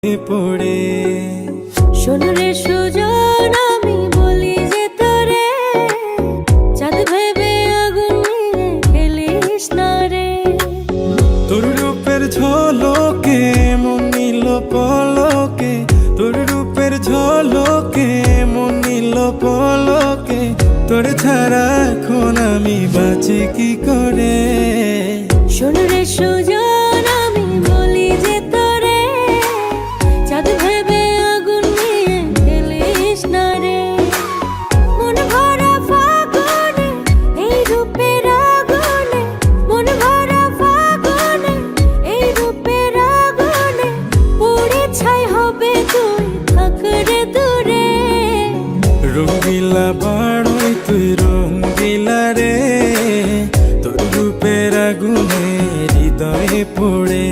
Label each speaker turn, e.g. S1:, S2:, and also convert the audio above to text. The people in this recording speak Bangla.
S1: পড়ে
S2: শোনো রে সুজন, আমি বলি যে তোরে চাঁদ ভেবে আগুন নিয়ে খেলিস না রে।
S1: তোর রূপের ঝলকে মন নিল পলকে, তোর রূপের ঝলকে মন নিল পলকে, তোর ছাড়া এখন আমি বাঁচি কি করে।
S2: শোনো রে সুজন, আমি বলি যে তোরে চাঁদ ভেবে আগুন নিয়ে খেলিস না রে। মন ভরা ফাগুনে এই রূপের আগুনে, মন ভরা ফাগুনে এই রূপের আগুনে পুড়ে ছাই হবে তুই থাক রে দূরে।
S1: রঙ্গিলা বাড়ই তুই রঙ্গিলা রে, তোর রূপের আগুনে হৃদয়ে পড়ে।